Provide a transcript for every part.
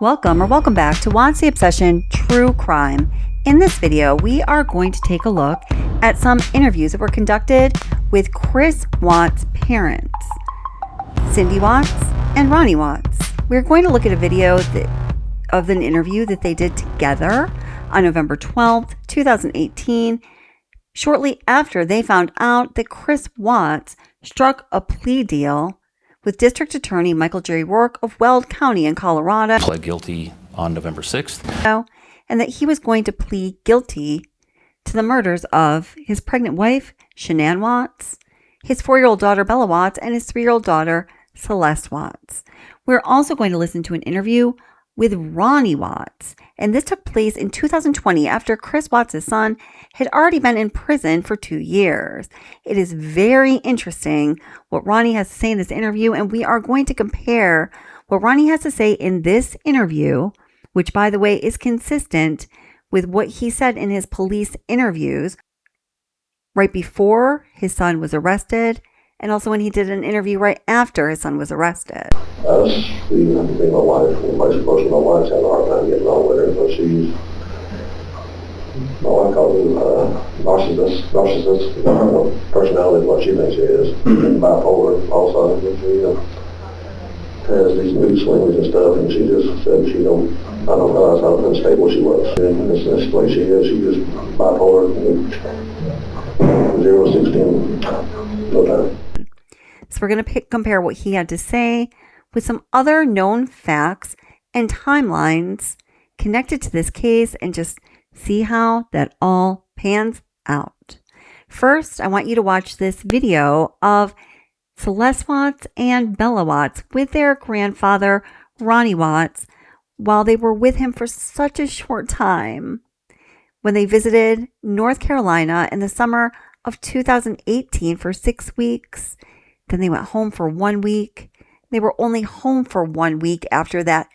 Welcome back to Watts the Obsession True Crime. In this video, we are going to take a look at some interviews that were conducted with Chris Watts' parents, Cindy Watts and Ronnie Watts. We're going to look at a video of an interview that they did together on November 12th, 2018, shortly after they found out that Chris Watts struck a plea deal with District Attorney Michael J. Rouke of Weld County in Colorado. Pled guilty on November 6th. And that he was going to plead guilty to the murders of his pregnant wife, Shanann Watts, his 4-year-old daughter, Bella Watts, and his 3-year-old daughter, Celeste Watts. We're also going to listen to an interview with Ronnie Watts, and this took place in 2020 after Chris Watts' son had already been in prison for 2 years. It is very interesting what Ronnie has to say in this interview, and we are going to compare what Ronnie has to say in this interview, which, by the way, is consistent with what he said in his police interviews right before his son was arrested, and also when he did an interview right after his son was arrested. Us, being my wife, most of my wife's had a hard time getting on with her, but she's, my wife calls him narcissist personality, what she thinks she is, bipolar also, but she has these mood swings and stuff, and she just said I don't realize how unstable she was. And this place she is, she just bipolar, 0 to 16, no time. So we're going to compare what he had to say with some other known facts and timelines connected to this case and just see how that all pans out. First, I want you to watch this video of Celeste Watts and Bella Watts with their grandfather, Ronnie Watts, while they were with him for such a short time when they visited North Carolina in the summer of 2018 for 6 weeks. Then they went home for 1 week. They were only home for 1 week after that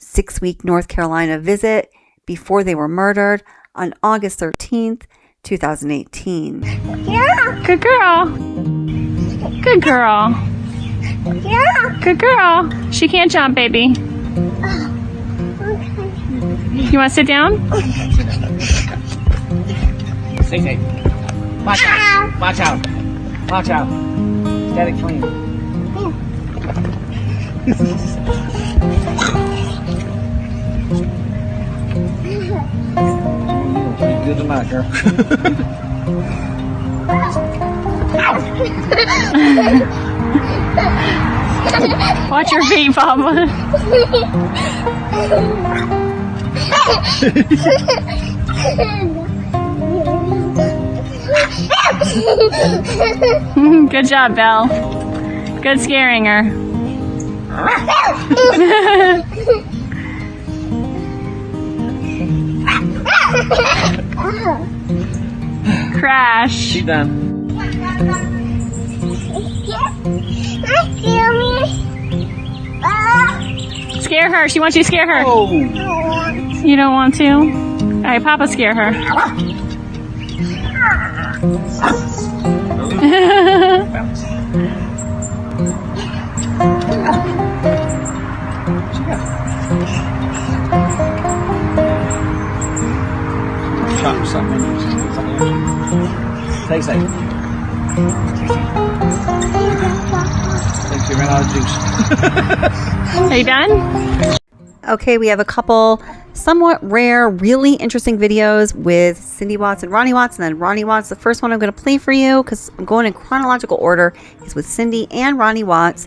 6-week North Carolina visit before they were murdered on August 13th, 2018. Yeah. Good girl. Good girl. Yeah. Good girl. She can't jump, baby. You want to sit down? Stay. Watch out. Watch out. Watch out. Get it clean. Good tonight, girl. Watch your feet, Papa. Good job, Belle. Good scaring her. Crash. She's done. Scare her. She wants you to scare her. Oh. You don't want to? All right, Papa, scare her. Chop something. Stay safe. Thanks, you ran out of juice. Are you done? Okay, we have a couple somewhat rare, really interesting videos with Cindy Watts and Ronnie Watts, and then Ronnie Watts. The first one I'm going to play for you, because I'm going in chronological order, is with Cindy and Ronnie Watts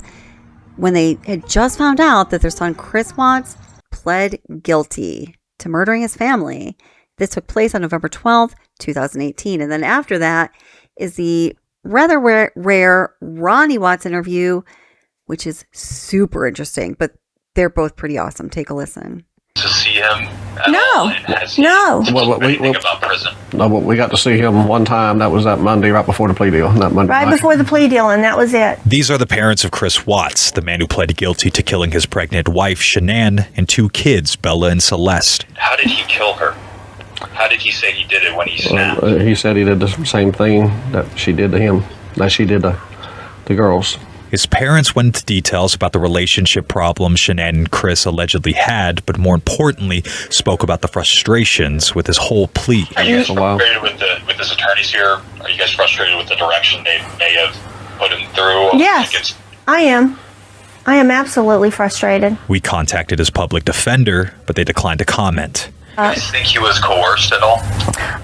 when they had just found out that their son Chris Watts pled guilty to murdering his family. This took place on November 12th, 2018. And then after that is the rather rare Ronnie Watts interview, which is super interesting, but they're both pretty awesome. Take a listen. To see him at No. all, and has he No. told you anything about prison? No, but we got to see him one time. That was that Monday right before the plea deal. That Monday Right night. before the plea deal, and that was it. These are the parents of Chris Watts, the man who pled guilty to killing his pregnant wife, Shanann, and 2 kids, Bella and Celeste. How did he kill her? How did he say he did it when he snapped? He said he did the same thing that she did to him, that she did to the girls. His parents went into details about the relationship problems Shanann and Chris allegedly had, but more importantly, spoke about the frustrations with his whole plea. Are you guys frustrated with his attorneys here? Are you guys frustrated with the direction they may have put him through? Yes, I am. I am absolutely frustrated. We contacted his public defender, but they declined to comment. Do you think he was coerced at all?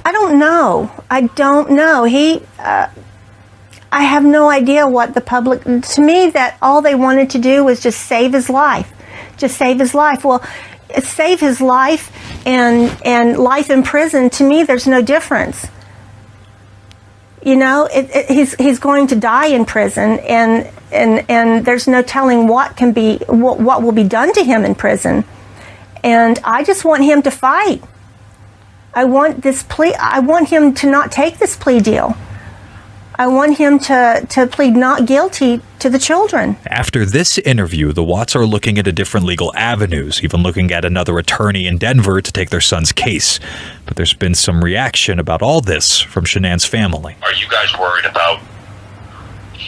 I don't know. I don't know. I have no idea what the public, to me, that all they wanted to do was just save his life. Just save his life. Well, save his life and life in prison, to me, there's no difference. You know, he's going to die in prison, and there's no telling what will be done to him in prison. And I just want him to fight. I want him to not take this plea deal. I want him to plead not guilty to the children. After this interview, the Watts are looking at different legal avenues, even looking at another attorney in Denver to take their son's case. But there's been some reaction about all this from Shanann's family. Are you guys worried about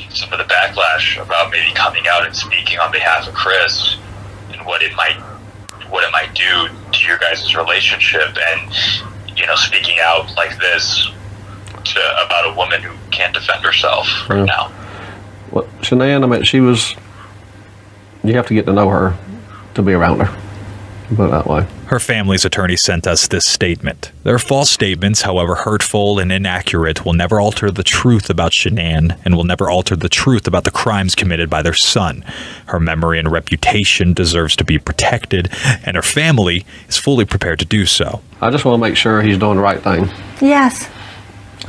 some of the backlash about maybe coming out and speaking on behalf of Chris and what it might do to your guys' relationship, and, you know, speaking out like this about a woman who can't defend herself right now? Well, Shanann, I mean, you have to get to know her to be around her. Put it that way. Her family's attorney sent us this statement. Their false statements, however hurtful and inaccurate, will never alter the truth about Shanann and will never alter the truth about the crimes committed by their son. Her memory and reputation deserves to be protected, and her family is fully prepared to do so. I just want to make sure he's doing the right thing. Yes.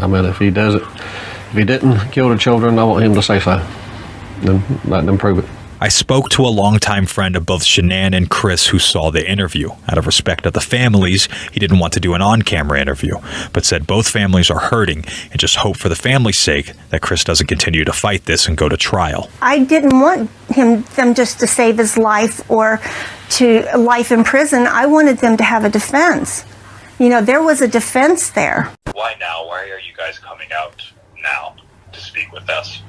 I mean, if he didn't kill the children, I want him to say so. Then let them prove it. I spoke to a longtime friend of both Shanann and Chris who saw the interview. Out of respect of the families, he didn't want to do an on-camera interview, but said both families are hurting and just hope for the family's sake that Chris doesn't continue to fight this and go to trial. I didn't want them just to save his life or to life in prison. I wanted them to have a defense. You know, there was a defense there. Why now? Why are you guys coming out now to speak with us?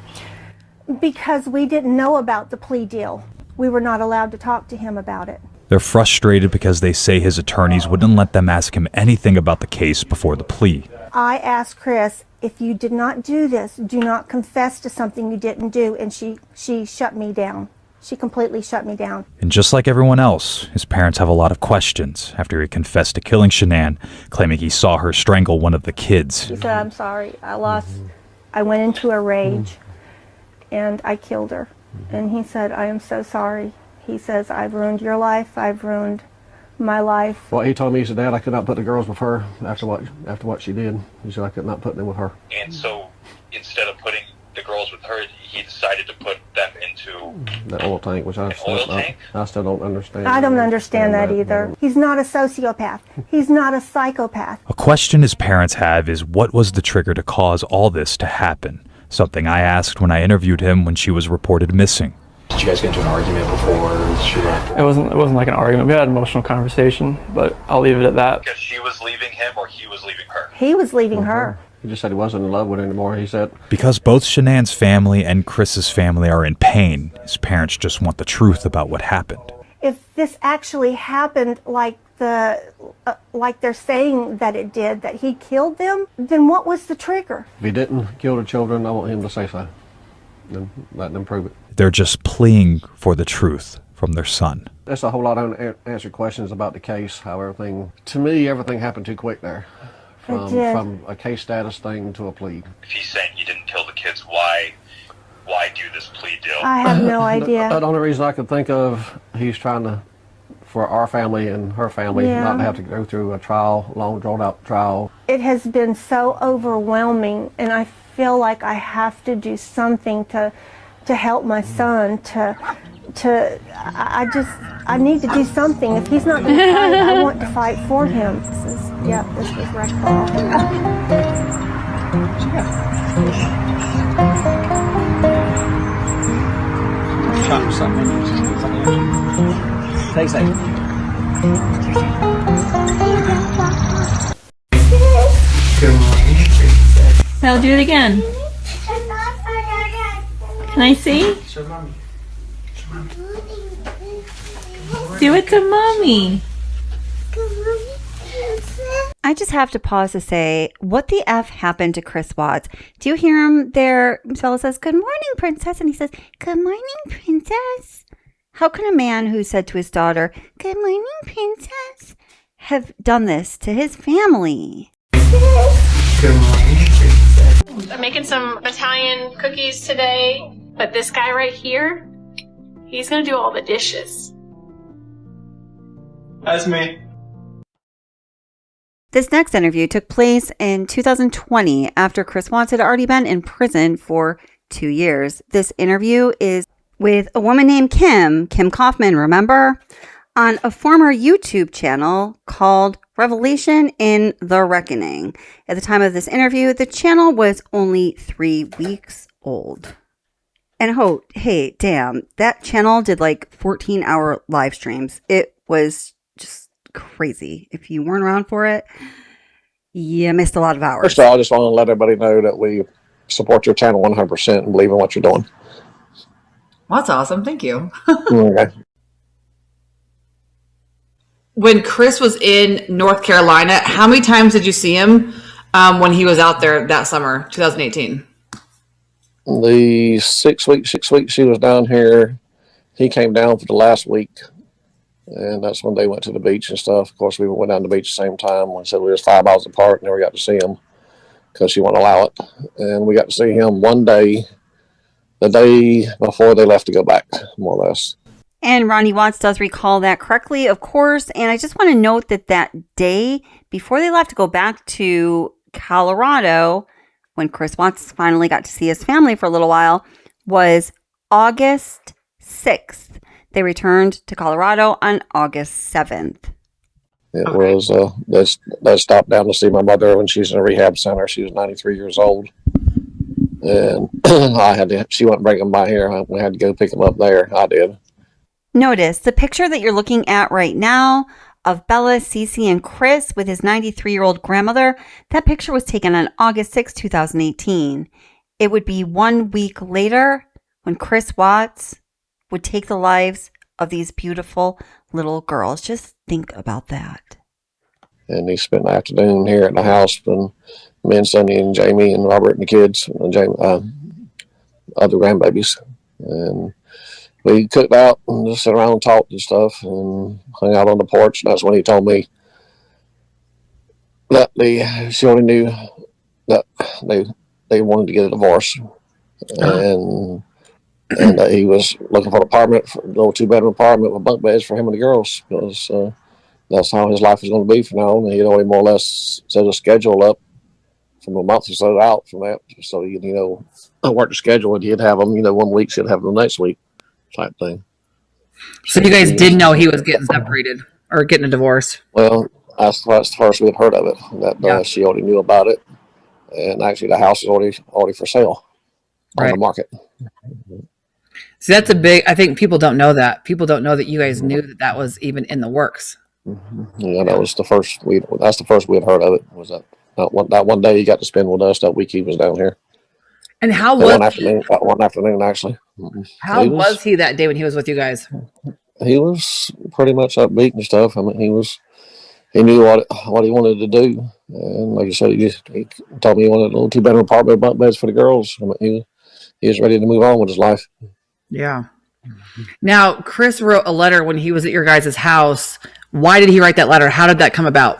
Because we didn't know about the plea deal. We were not allowed to talk to him about it. They're frustrated because they say his attorneys wouldn't let them ask him anything about the case before the plea. I asked Chris, if you did not do this, do not confess to something you didn't do, and she shut me down. She completely shut me down. And just like everyone else, his parents have a lot of questions after he confessed to killing Shanann, claiming he saw her strangle one of the kids. He said, I'm sorry, I went into a rage and I killed her. And he said, I am so sorry. He says, I've ruined your life, I've ruined my life. Well, he told me, he said, Dad, I could not put the girls with her after what she did. He said, I could not put them with her. And so instead of putting the girls with her, he decided to put them into the oil tank, which I still don't understand. I don't understand that either. He's not a sociopath. He's not a psychopath. A question his parents have is, what was the trigger to cause all this to happen? Something I asked when I interviewed him when she was reported missing. Did you guys get into an argument before she left? It wasn't like an argument. We had an emotional conversation, but I'll leave it at that. Because she was leaving him or he was leaving her? He was leaving her. He just said he wasn't in love with her anymore, he said. Because both Shanann's family and Chris's family are in pain, his parents just want the truth about what happened. If this actually happened like they're saying that it did, that he killed them, then what was the trigger? If he didn't kill the children, I want him to say so. Then let them prove it. They're just pleading for the truth from their son. There's a whole lot of unanswered questions about the case, how everything happened too quick there. From a case status thing to a plea. If he's saying you didn't kill the kids, why do this plea deal? I have no idea. The only reason I could think of, he's trying to, for our family and her family, not to have to go through a trial, long drawn out trial. It has been so overwhelming, and I feel like I have to do something to help my son. I need to do something. If he's not going to fight, I want to fight for him. This was right ball. Take safe. I'll do it again. Can I see? Show mommy. Do it to mommy. I just have to pause to say, what the F happened to Chris Watts? Do you hear him there? Bella says, "Good morning, princess." And he says, "Good morning, princess." How can a man who said to his daughter, "Good morning, princess," have done this to his family? Good morning, princess. I'm making some Italian cookies today, but this guy right here, he's gonna do all the dishes. That's me. This next interview took place in 2020 after Chris Watts had already been in prison for 2 years. This interview is with a woman named Kim Kaufman, remember? On a former YouTube channel called Revelation in the Reckoning. At the time of this interview, the channel was only 3 weeks old. And hey, damn, that channel did like 14-hour live streams. It was just crazy. If you weren't around for it, you missed a lot of hours. First of all, I just want to let everybody know that we support your channel 100% and believe in what you're doing. Well, that's awesome. Thank you. Okay. When Chris was in North Carolina, how many times did you see him when he was out there that summer, 2018? The 6 weeks he was down here, he came down for the last week. And that's when they went to the beach and stuff. Of course, we went down to the beach at the same time. We said we were 5 miles apart, never got to see him because she wouldn't allow it. And we got to see him one day, the day before they left to go back, more or less. And Ronnie Watts does recall that correctly, of course. And I just want to note that that day before they left to go back to Colorado, when Chris Watts finally got to see his family for a little while, was August 6th. They returned to Colorado on August 7th. It was, they stopped down to see my mother when she's in a rehab center. She was 93 years old. And she wouldn't bring him by here. We had to go pick him up there. I did. Notice the picture that you're looking at right now of Bella, Cece, and Chris with his 93-year-old grandmother. That picture was taken on August 6, 2018. It would be 1 week later when Chris Watts would take the lives of these beautiful little girls. Just think about that. And he spent the afternoon here at the house, and me and Sonny and Jamie and Robert and the kids, and other grandbabies. And we cooked out and just sat around and talked and stuff and hung out on the porch. And that's when he told me that she only knew that they wanted to get a divorce. And that he was looking for an apartment, for a little 2-bedroom apartment with bunk beds for him and the girls, because that's how his life was going to be from now on. And he'd already more or less set a schedule up from a month or so out from that. So, I worked the schedule and he'd have them, 1 week, she'd have them the next week type thing. So you guys did know he was getting separated or getting a divorce? Well, that's the first we had heard of it, that she already knew about it. And actually the house is already for sale on the market. See, that's I think people don't know that. People don't know that you guys knew that was even in the works. Mm-hmm. Yeah, that was the first that's the first we had heard of it, was that one day he got to spend with us that week he was down here. And how was one afternoon actually. How was he that day when he was with you guys? He was pretty much upbeat and stuff. I mean, he knew what he wanted to do. And like I said, he told me he wanted a little 2-bedroom apartment with bunk beds for the girls. I mean, he was ready to move on with his life. Yeah. Now, Chris wrote a letter when he was at your guys' house. Why did he write that letter? How did that come about?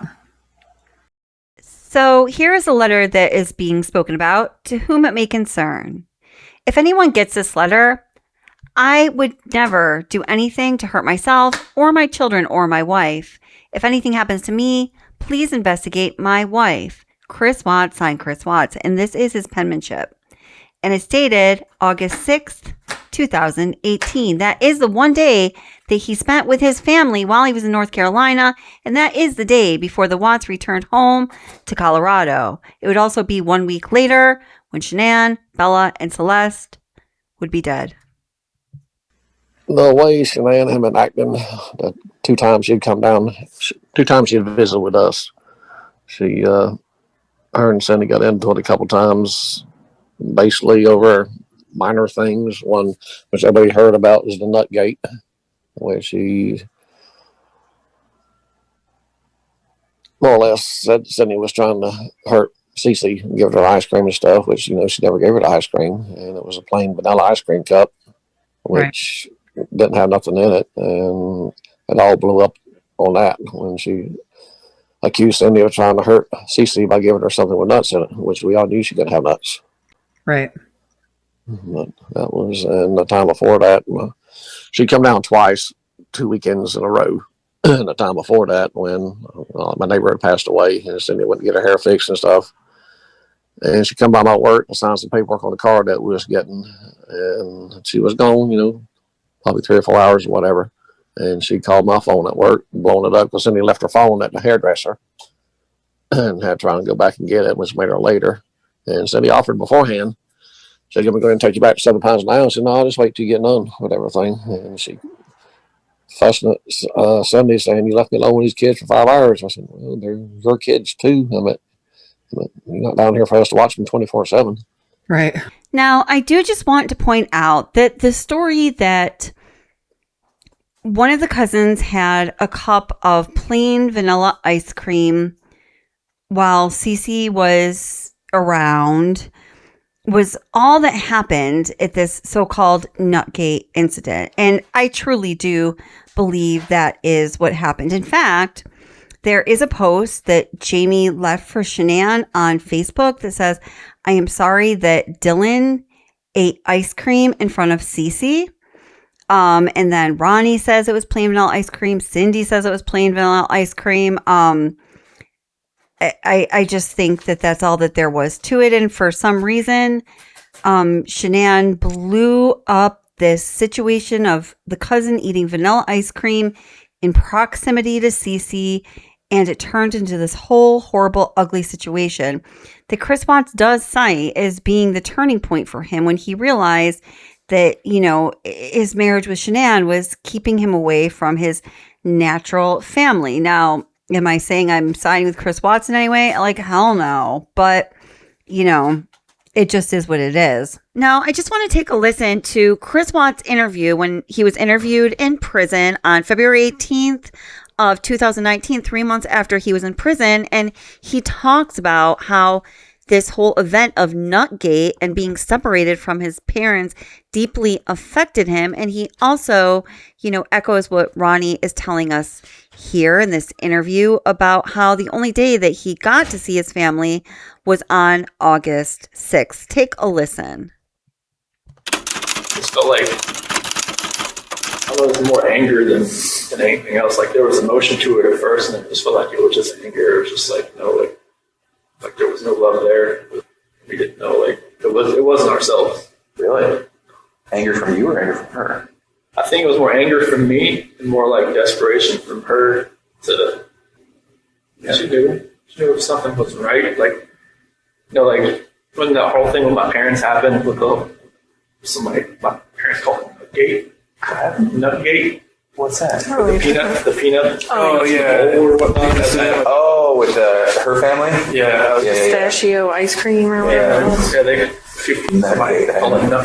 So here is a letter that is being spoken about, to whom it may concern. If anyone gets this letter, I would never do anything to hurt myself or my children or my wife. If anything happens to me, please investigate my wife. Chris Watts, signed Chris Watts. And this is his penmanship. And it's dated August 6th, 2018. That is the one day that he spent with his family while he was in North Carolina. And that is the day before the Watts returned home to Colorado. It would also be 1 week later when Shanann, Bella, and Celeste would be dead. The way Shanann had been acting, the 2 times she'd come down, 2 times she'd visit with us. Her and Cindy got into it a couple times, basically over minor things. One, which everybody heard about, is the nut gate, where she more or less said Sydney was trying to hurt Cece and give her ice cream and stuff, which, she never gave her the ice cream. And it was a plain vanilla ice cream cup, which didn't have nothing in it. And it all blew up on that when she accused Cindy of trying to hurt Cece by giving her something with nuts in it, which we all knew she couldn't have nuts. Right. But that was, and the time before that, she'd come down twice, 2 weekends in a row. And the time before that, when my neighbor had passed away, and Cindy went to get her hair fixed and stuff. And she come by my work and signed some paperwork on the car that we was getting. And she was gone, probably 3 or 4 hours or whatever. And she called my phone at work, blowing it up, because Cindy left her phone at the hairdresser and had to try and go back and get it, which made her later. And Cindy offered beforehand. She said, "I'm going to go ahead and take you back to £7 an hour." I said, "No, I'll just wait till you get done with everything." And she fussing at Sunday, saying, "You left me alone with these kids for 5 hours." I said, "Well, they're your kids too. You're not down here for us to watch them 24/7. Right. Now, I do just want to point out that the story that one of the cousins had a cup of plain vanilla ice cream while Cece was around was all that happened at this so-called Nutgate incident. And I truly do believe that is what happened. In fact, there is a post that Jamie left for Shanann on Facebook that says, "I am sorry that Dylan ate ice cream in front of Cece." And then Ronnie says it was plain vanilla ice cream. Cindy says it was plain vanilla ice cream. I just think that that's all that there was to it. And for some reason, Shanann blew up this situation of the cousin eating vanilla ice cream in proximity to Cece, and it turned into this whole horrible, ugly situation that Chris Watts does cite as being the turning point for him when he realized that, his marriage with Shanann was keeping him away from his natural family. Now, am I saying I'm siding with Chris Watts in any way? Like, hell no. But, it just is what it is. Now, I just want to take a listen to Chris Watts' interview when he was interviewed in prison on February 18th of 2019, 3 months after he was in prison. And he talks about how this whole event of Nutgate and being separated from his parents deeply affected him. And he also, echoes what Ronnie is telling us here in this interview about how the only day that he got to see his family was on August 6th. Take a listen. Just felt like I was more anger than anything else. Like there was emotion to it at first, and it just felt like it was just anger. It was just like like there was no love there. We didn't know it wasn't ourselves. Really? Anger from you or anger from her? I think it was more anger from me and more like desperation from her to. Yeah. She knew something wasn't right. When the whole thing with my parents happened with my parents called it Nutgate. Nutgate. What's that? The peanut. Oh yeah. Or whatnot. With her family. Yeah. Pistachio ice cream or whatever. Yeah.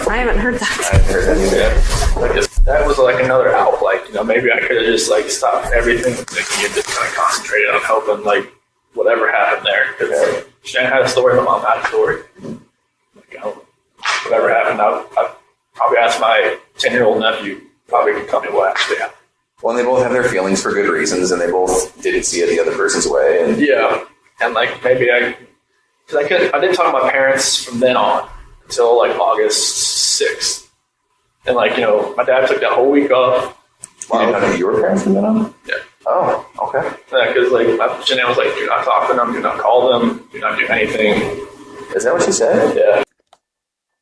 I haven't heard that. I haven't heard that either. Yeah. That was like another out. Maybe I could have just stopped everything and just kind of concentrated on helping whatever happened there. Because Shanann had a story, my mom had a story. Whatever happened, I probably asked my 10-year-old nephew. Probably could tell me what actually happened. Well, and they both have their feelings for good reasons, and they both didn't see it the other person's way. And maybe I didn't talk to my parents from then on until August 6th. And my dad took that whole week off. You didn't talk to your parents from then on? Yeah. Oh, okay. Yeah, because Shanann was do not talk to them, do not call them, do not do anything. Is that what she said? Yeah.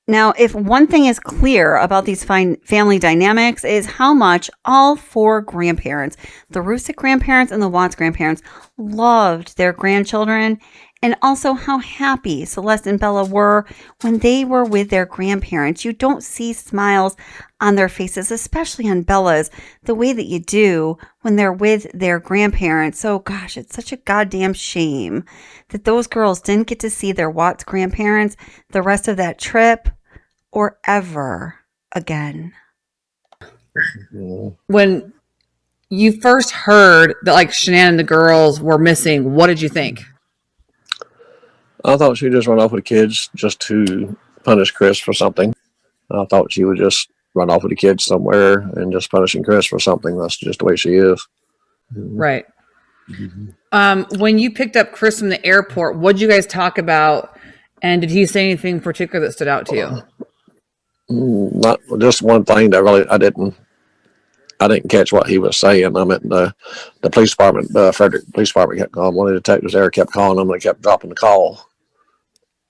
Now, if one thing is clear about these family dynamics is how much all four grandparents, the Rouke grandparents and the Watts grandparents, loved their grandchildren, and also how happy Celeste and Bella were when they were with their grandparents. You don't see smiles on their faces, especially on Bella's, the way that you do when they're with their grandparents. So, gosh, it's such a goddamn shame that those girls didn't get to see their Watts grandparents the rest of that trip. or ever again. When you first heard that like Shanann and the girls were missing, what did you think? I thought she'd just run off with the kids just to punish Chris for something. I thought she would just run off with the kids somewhere and just punishing Chris for something. That's just the way she is. Right. When you picked up Chris from the airport, what did you guys talk about? And did he say anything particular that stood out to you? Not just one thing that really I didn't catch what he was saying. I meant the police department, Frederick Police Department kept calling. One of the detectives there kept calling him. They kept dropping the call.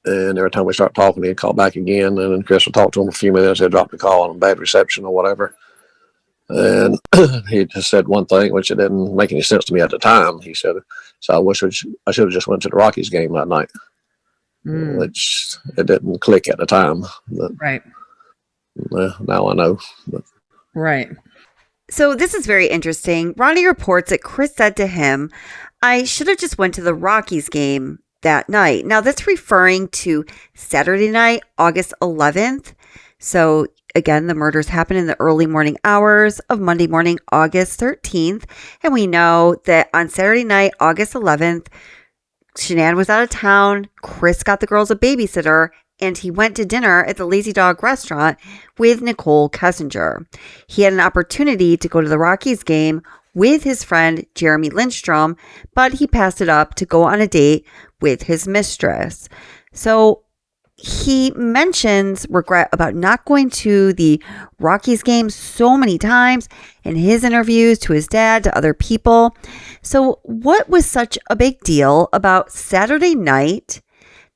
And every time we start talking, he'd call back again. And then Chris would talk to him for a few minutes. He'd drop the call on bad reception or whatever. And he just said one thing, which it didn't make any sense to me at the time. He said, so I wish I should have just went to the Rockies game that night. Which it didn't click at the time. But, right. Now I know. But. Right. So this is very interesting. Ronnie reports that Chris said to him, I should have just went to the Rockies game that night. Now that's referring to Saturday night, August 11th. So again, the murders happened in the early morning hours of Monday morning, August 13th. And we know that on Saturday night, August 11th, Shanann was out of town. Chris got the girls a babysitter, and he went to dinner at the Lazy Dog restaurant with Nicole Kessinger. He had an opportunity to go to the Rockies game with his friend Jeremy Lindstrom, but he passed it up to go on a date with his mistress. So he mentions regret about not going to the Rockies game so many times in his interviews to his dad, to other people. So what was such a big deal about Saturday night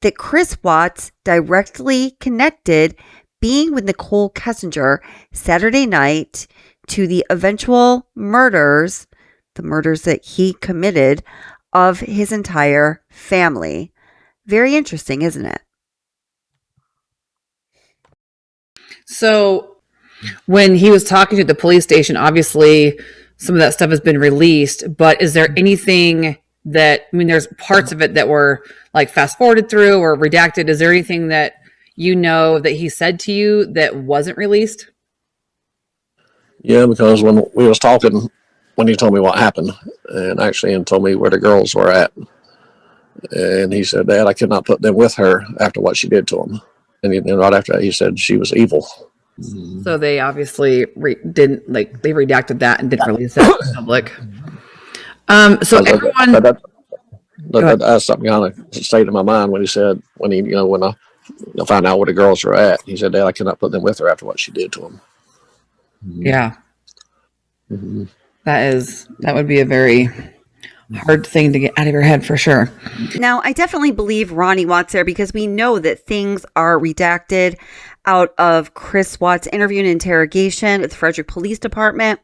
that Chris Watts directly connected being with Nicole Kessinger Saturday night to the eventual murders, the murders that he committed of his entire family? Very interesting, isn't it? So when he was talking to the police station, obviously some of that stuff has been released, but is there anything that, I mean, there's parts of it that were like fast forwarded through or redacted. Is there anything that you know that he said to you that wasn't released? Yeah, because when we was talking, when he told me what happened and told me where the girls were at, and he said, Dad, I could not put them with her after what she did to him. And right after that, he said she was evil. So they obviously didn't, like, they redacted that and didn't release that to the public. So everyone... That's something kind of stayed in my mind when he said, when I found out where the girls were at, he said, Dad, I cannot put them with her after what she did to him. Yeah. Mm-hmm. That would be a very hard thing to get out of your head for sure. Now, I definitely believe Ronnie Watts there because we know that things are redacted out of Chris Watts' interview and interrogation at the Frederick Police Department.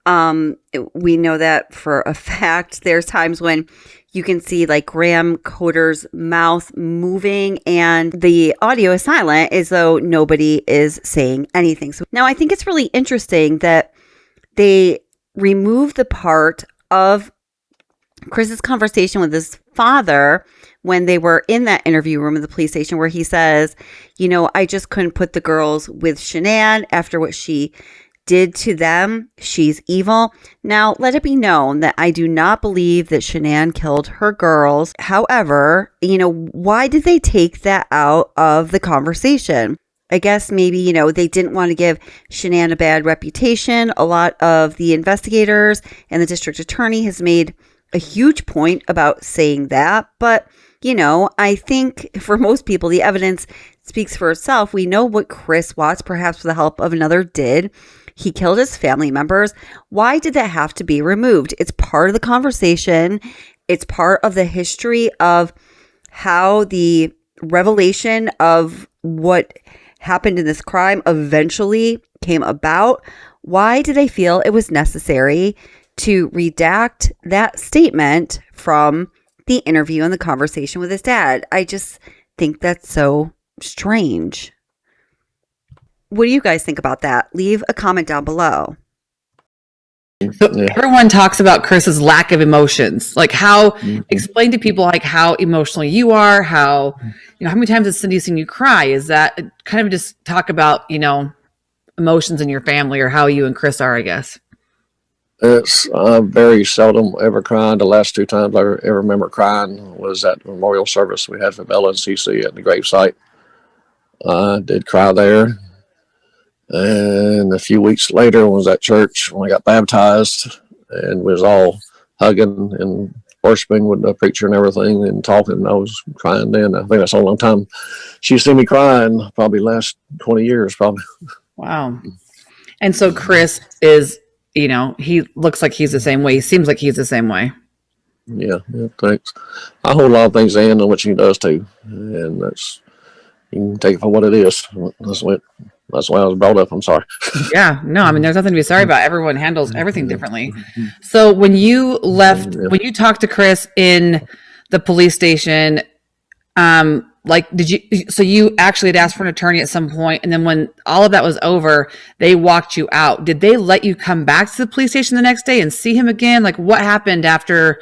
We know that for a fact. There's times when you can see like Graham Coder's mouth moving and the audio is silent as though nobody is saying anything. So now I think it's really interesting that they removed the part of Chris's conversation with his father when they were in that interview room of the police station where he says, I just couldn't put the girls with Shanann after what she did to them. She's evil. Now, let it be known that I do not believe that Shanann killed her girls. However, why did they take that out of the conversation? I guess maybe, they didn't want to give Shanann a bad reputation. A lot of the investigators and the district attorney has made a huge point about saying that. But, I think for most people, the evidence speaks for itself. We know what Chris Watts, perhaps with the help of another, did. He killed his family members. Why did that have to be removed? It's part of the conversation. It's part of the history of how the revelation of what happened in this crime eventually came about. Why did they feel it was necessary to redact that statement from the interview and the conversation with his dad? I just think that's so strange. What do you guys think about that? Leave a comment down below. So everyone talks about Chris's lack of emotions. Like how explain to people like how emotional you are, how how many times has Cindy seen you cry? Is that kind of just talk about, emotions in your family or how you and Chris are, I guess. It's very seldom ever cried. The last 2 times I ever remember crying was at the memorial service we had for Bella and CC at the gravesite. I did cry there. And a few weeks later, I was at church when I got baptized, and we was all hugging and worshiping with the preacher and everything and talking. I was crying then. I think that's a long time. She's seen me crying probably last 20 years, probably. Wow. And so Chris is, he looks like he's the same way. He seems like he's the same way. Yeah, thanks. I hold a lot of things in, which he does too. And you can take it for what it is. That's why I was brought up. I'm sorry. Yeah, no, I mean, there's nothing to be sorry about. Everyone handles everything differently. So when you left, when you talked to Chris in the police station, so you actually had asked for an attorney at some point, and then when all of that was over, they walked you out. Did they let you come back to the police station the next day and see him again? Like what happened after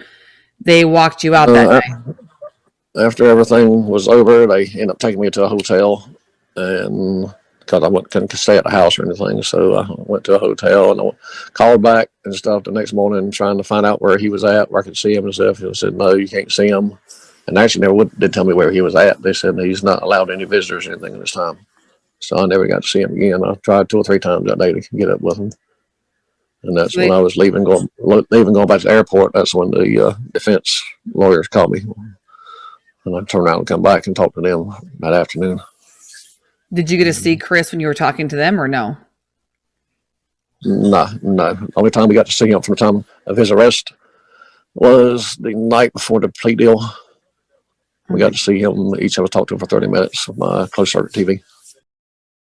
they walked you out that day? After everything was over, they ended up taking me to a hotel, and because I couldn't stay at the house or anything, so I went to a hotel and I called back and stuff the next morning trying to find out where he was at, where I could see him and stuff. He said, no, you can't see him. And actually never did tell me where he was at. They said he's not allowed any visitors or anything at this time. So I never got to see him again. I tried 2 or 3 times that day to get up with him. And that's when I was leaving, going back to the airport. That's when the defense lawyers called me. And I turned around and come back and talk to them that afternoon. Did you get to see Chris when you were talking to them or no? No. The only time we got to see him from the time of his arrest was the night before the plea deal. We got to see him. Each of us talked to him for 30 minutes of my closed circuit TV.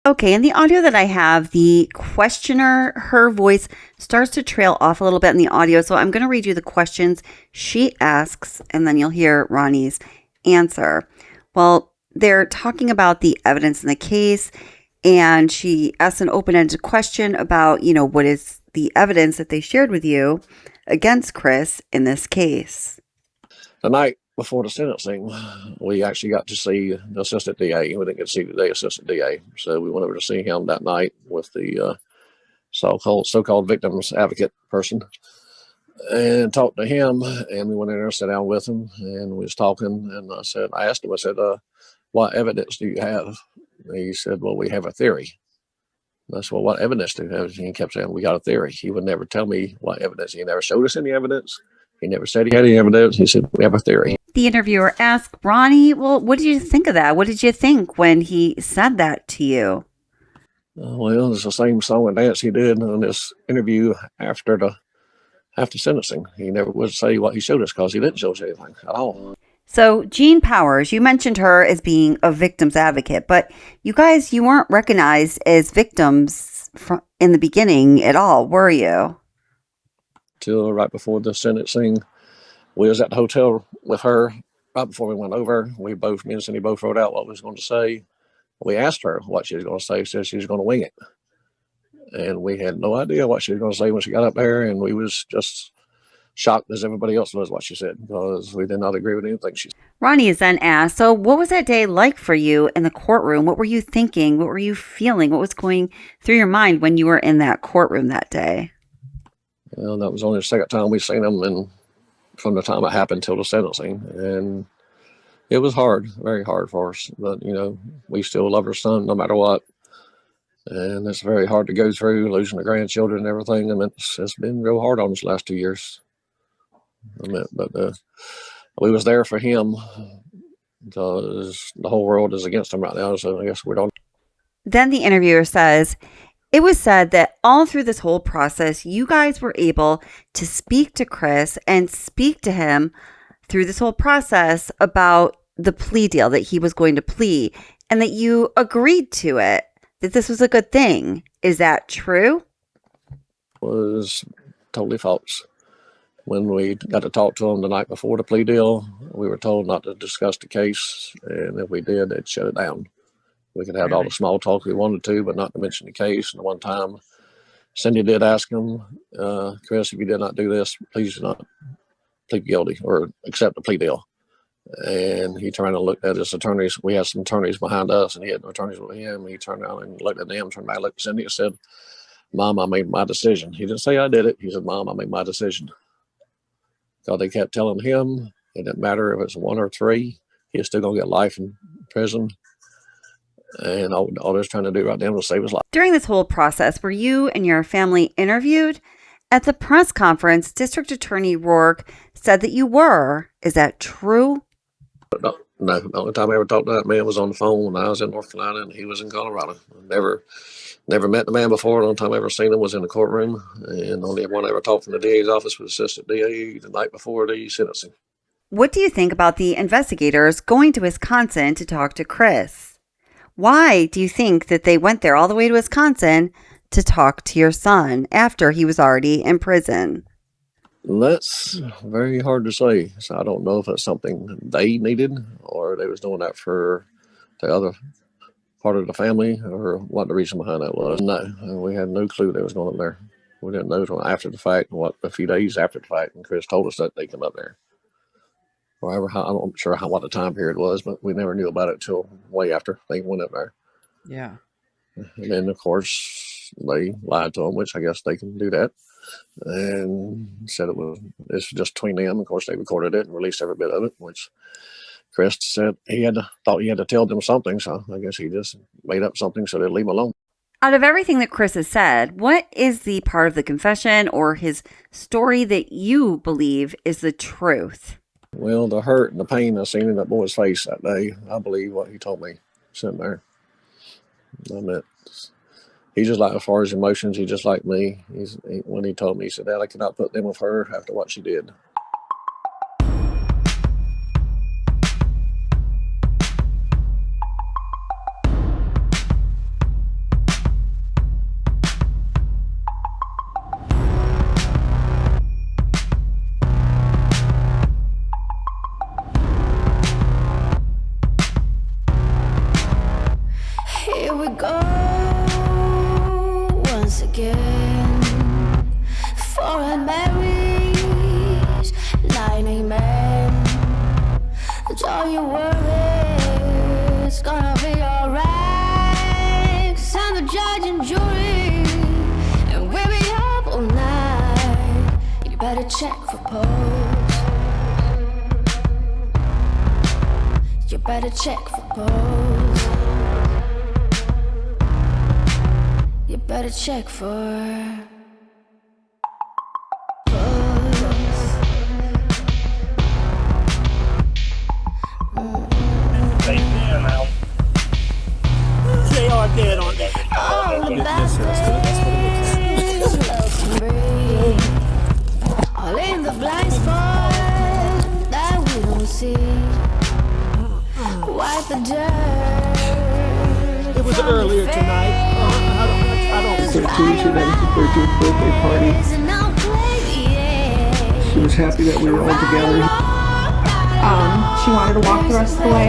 Okay, in the audio that I have, the questioner, her voice starts to trail off a little bit in the audio. So I'm going to read you the questions she asks, and then you'll hear Ronnie's answer. Well, they're talking about the evidence in the case, and she asks an open-ended question about, what is the evidence that they shared with you against Chris in this case. The night before the sentencing, we actually got to see the assistant DA. We didn't get to see the assistant DA. So we went over to see him that night with the so-called victims advocate person and talked to him. And we went in there and sat down with him, and we was talking. And I asked him, what evidence do you have? And he said, well, we have a theory. And I said, well, what evidence do you have? And he kept saying, we got a theory. He would never tell me what evidence. He never showed us any evidence. He never said he had any evidence. He said, we have a theory. The interviewer asked Ronnie, well, what did you think of that? What did you think when he said that to you? Well, it's the same song and dance he did in this interview after sentencing. He never would say what he showed us because he didn't show us anything at all. So Jean Powers, you mentioned her as being a victim's advocate, but you weren't recognized as victims in the beginning at all, were you? Till right before the sentencing, we was at the hotel with her. Right before we went over, me and Cindy both wrote out what we was going to say. We asked her what she was going to say. She said she was going to wing it. And we had no idea what she was going to say when she got up there, and we was just shocked as everybody else was what she said, because we did not agree with anything she said. Ronnie is then asked, so what was that day like for you in the courtroom? What were you thinking? What were you feeling? What was going through your mind when you were in that courtroom that day? Well, that was only the second time we've seen him, and from the time it happened till the sentencing. And it was hard, very hard for us. But, we still love our son no matter what. And it's very hard to go through, losing the grandchildren and everything. And it's been real hard on us the last 2 years. But we was there for him because the whole world is against him right now. So I guess we don't. Then the interviewer says, it was said that all through this whole process, you guys were able to speak to Chris and speak to him through this whole process about the plea deal that he was going to plea, and that you agreed to it, that this was a good thing. Is that true? Was totally false. When we got to talk to him the night before the plea deal, we were told not to discuss the case, and if we did, they'd shut it down. We could have all the small talk we wanted to, but not to mention the case. And one time, Cindy did ask him, Chris, if you did not do this, please do not plead guilty or accept a plea deal. And he turned and looked at his attorneys. We had some attorneys behind us, and he had no attorneys with him. He turned around and looked at them, turned back, looked at Cindy, and said, Mom, I made my decision. He didn't say I did it. He said, Mom, I made my decision. So they kept telling him it didn't matter if it's 1 or 3, he was still going to get life in prison. And all they're trying to do right now was save his life. During this whole process, were you and your family interviewed? At the press conference, District Attorney Rouke said that you were. Is that true? No, the only time I ever talked to that man was on the phone when I was in North Carolina and he was in Colorado. Never met the man before. The only time I ever seen him was in the courtroom. And the only one I ever talked from the DA's office was Assistant DA the night before the sentencing. What do you think about the investigators going to Wisconsin to talk to Chris? Why do you think that they went there all the way to Wisconsin to talk to your son after he was already in prison? That's very hard to say. So I don't know if it's something they needed or they was doing that for the other part of the family or what the reason behind that was. No, we had no clue they was going up there. We didn't know until after the fact, a few days after the fact, and Chris told us that they come up there. However, I'm not sure what the time period was, but we never knew about it till way after they went up there. Yeah. And then, of course, they lied to them, which I guess they can do that, and said this was just between them. Of course, they recorded it and released every bit of it, which Chris said thought he had to tell them something, so I guess he just made up something so they'd leave him alone. Out of everything that Chris has said, what is the part of the confession or his story that you believe is the truth? Well, the hurt and the pain I seen in that boy's face that day, I believe what he told me sitting there. I mean, he's just like, as far as emotions, he's just like me. When he told me, he said, Dad, I cannot put them with her after what she did. Here we go once again for a marriage, like amen. Don't you worry, it's gonna be alright. 'Cause I'm the judge and jury, and we'll be up all night. You better check for pose. You better check for pose. You better check for They are dead, aren't they? all the best things love can bring. All in the blind spot that we don't see. Wipe the dirt. It was earlier tonight. I don't 13, she had her 13th birthday party. She was happy that we were all together. She wanted to walk the rest of the way.